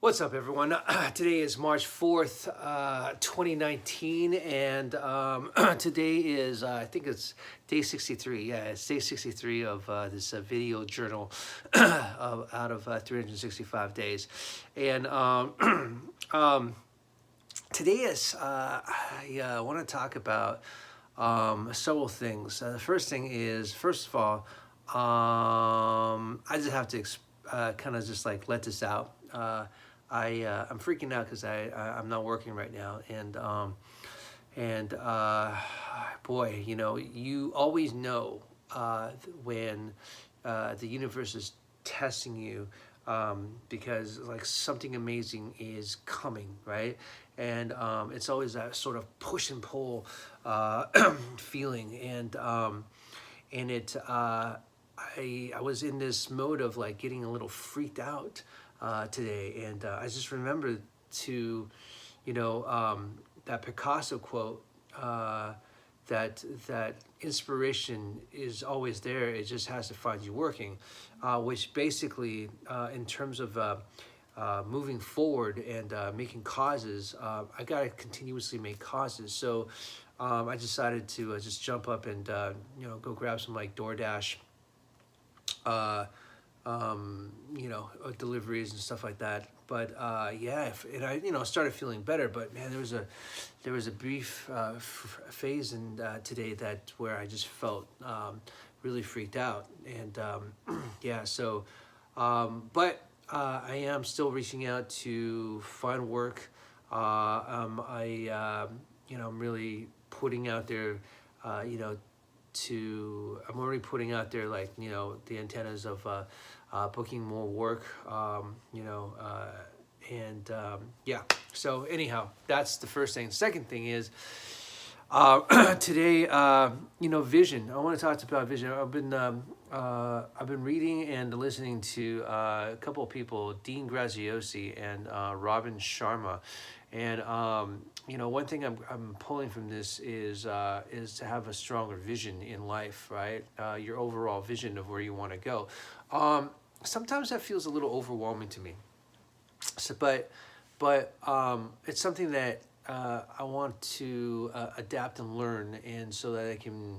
What's up, everyone? Today is March 4th, 2019, and today is, I think it's day 63. Yeah, it's day 63 of this video journal out of 365 days. And today is, I want to talk about several things. The first thing is, first of all, I just have to kind of just like let this out. I'm freaking out because I'm not working right now, and boy, you always know when the universe is testing you, because like something amazing is coming, right? And it's always that sort of push and pull feeling, and it I was in this mode of like getting a little freaked out today, and I just remembered to, that Picasso quote, that inspiration is always there. It just has to find you working, which basically, in terms of moving forward and making causes, I gotta continuously make causes. So I decided to just jump up and go grab some like DoorDash deliveries and stuff like that. But yeah, and I started feeling better. But man, there was a brief phase in today where I just felt really freaked out, and yeah. So, but I am still reaching out to find work. I'm really putting out there, I'm already putting out there, like, the antennas of booking more work, yeah. So anyhow, that's the first thing. The second thing is, today, vision. I want to talk about vision. I've been reading and listening to a couple of people, Dean Graziosi and Robin Sharma, and one thing I'm pulling from this is to have a stronger vision in life, right? Your overall vision of where you want to go. Sometimes that feels a little overwhelming to me. So, but it's something that I want to adapt and learn, and so that I can,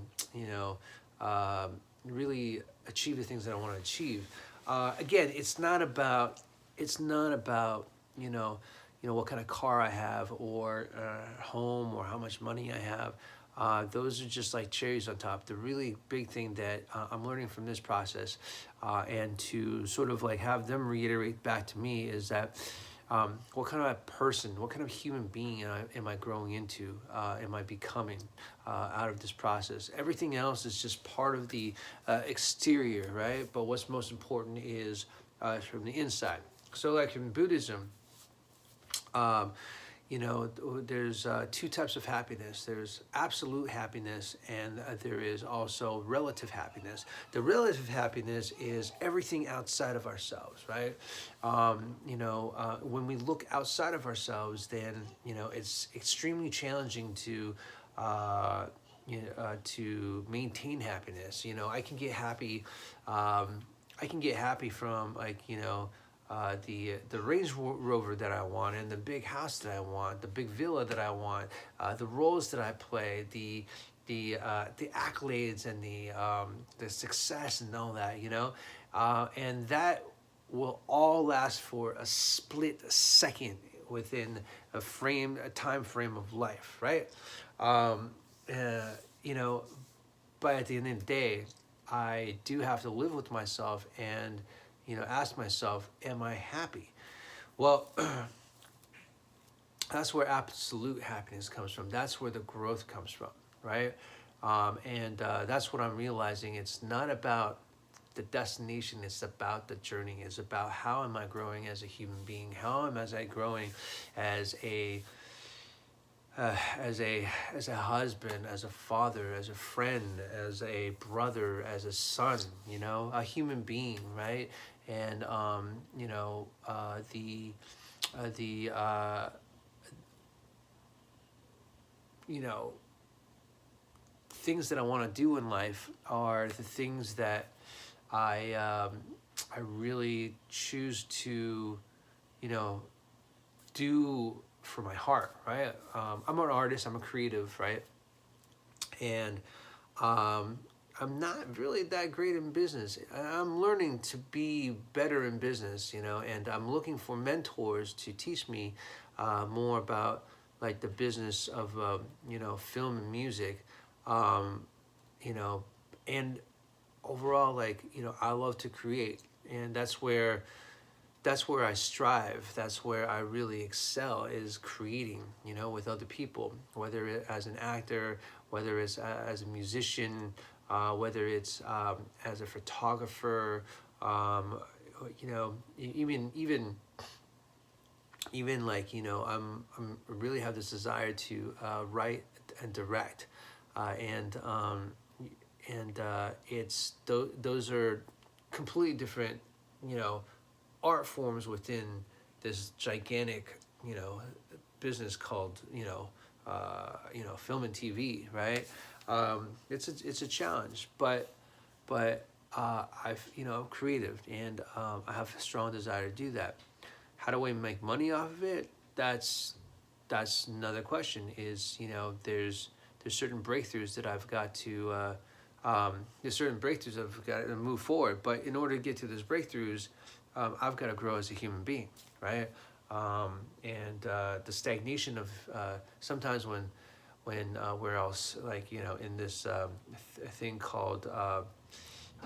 really achieve the things that I want to achieve. Again, it's not about what kind of car I have, or home, or how much money I have. Those are just like cherries on top. The really big thing that I'm learning from this process, and to sort of like have them reiterate back to me, is that what kind of person, what kind of human being am I growing into, am I becoming out of this process? Everything else is just part of the exterior, right? But what's most important is from the inside. So like in Buddhism, there's two types of happiness. There's absolute happiness, and there is also relative happiness. The relative happiness is everything outside of ourselves, right? When we look outside of ourselves, then it's extremely challenging to maintain happiness. I can get happy. I can get happy from, like, the Range Rover that I want, and the big house that I want, the big villa that I want, the roles that I play, the accolades, and the success, and all that, and that will all last for a split second within a time frame of life, right? But at the end of the day, I do have to live with myself and ask myself, am I happy? Well, that's where absolute happiness comes from. That's where the growth comes from, right? And that's what I'm realizing. It's not about the destination. It's about the journey. It's about how am I growing as a human being? How am I growing as a husband, as a father, as a friend, as a brother, as a son, a human being, right? And things that I want to do in life are the things that I really choose to do for my heart, right? I'm an artist, I'm a creative, right? And I'm not really that great in business. I'm learning to be better in business, you know, and I'm looking for mentors to teach me more about like the business of, you know, film and music, you know, and overall, like, you know, I love to create, and that's where I strive. That's where I really excel, is creating, you know, with other people, whether it as an actor, whether it's as a musician, whether it's as a photographer, you know, even like, you know, I'm really have this desire to write and direct, and those are completely different, you know, art forms within this gigantic, you know, business called, you know, film and TV, right? It's a challenge, but I've, you know, I'm creative, and I have a strong desire to do that. How do I make money off of it? That's another question. Is, you know, there's certain breakthroughs that I've got to there's certain breakthroughs I've got to move forward. But in order to get to those breakthroughs, I've got to grow as a human being, right? And the stagnation of sometimes when we're else, like, you know, in this thing called I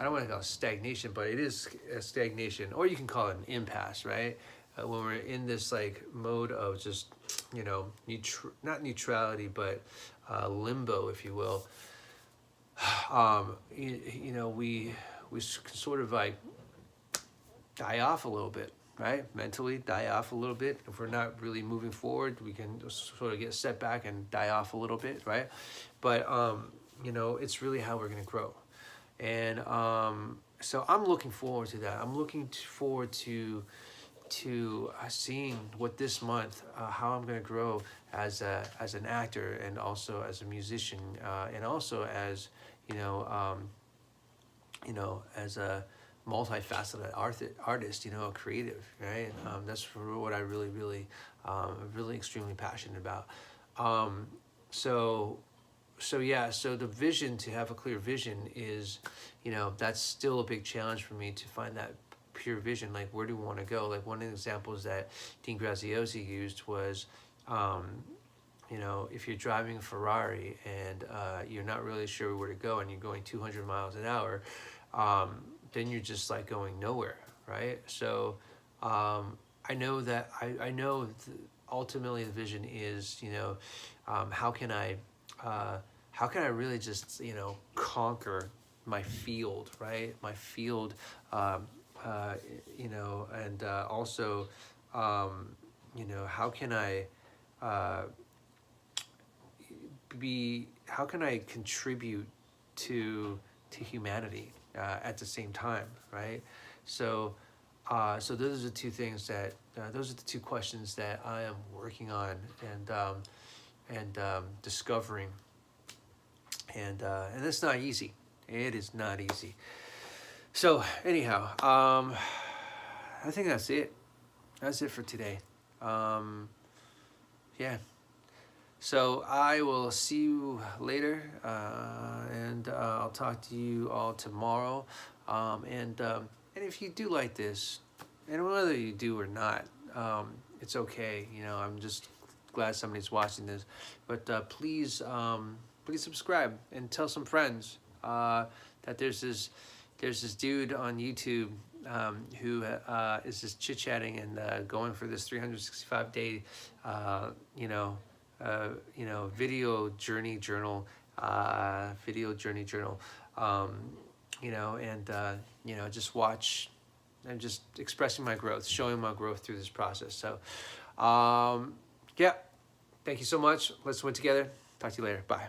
don't want to call it stagnation, but it is a stagnation, or you can call it an impasse, right? When we're in this like mode of just, you know, not neutrality, but limbo, if you will. You know, we sort of like die off a little bit, right? Mentally die off a little bit. If we're not really moving forward, we can just sort of get set back and die off a little bit, right? But you know, it's really how we're going to grow. And so I'm looking forward to that. I'm looking forward to seeing what this month, how I'm going to grow as an actor, and also as a musician, and also as, you know, as a multifaceted artist, you know, a creative, right? That's what I really extremely passionate about. So yeah, so the vision, to have a clear vision is, you know, that's still a big challenge for me, to find that pure vision. Like, where do we want to go? Like, one of the examples that Dean Graziosi used was, you know, if you're driving a Ferrari and you're not really sure where to go, and you're going 200 miles an hour, then you're just like going nowhere, right? So I know that ultimately the vision is, you know, how can I really just, you know, conquer my field, right? My field, you know, and also, you know, how can I contribute to humanity at the same time, right? So so those are the two things that those are the two questions that I am working on, and discovering, and it's not easy. It is not easy. So anyhow, I think that's it. That's it for today. Yeah. So I will see you later, and I'll talk to you all tomorrow. And if you do like this, and whether you do or not, it's okay. You know, I'm just glad somebody's watching this. But please subscribe and tell some friends that there's this dude on YouTube who is just chit-chatting and going for this 365-day video journey journal, you know, and you know, just watch. I'm just expressing my growth, showing my growth through this process. So yeah, thank you so much. Let's win together. Talk to you later. Bye.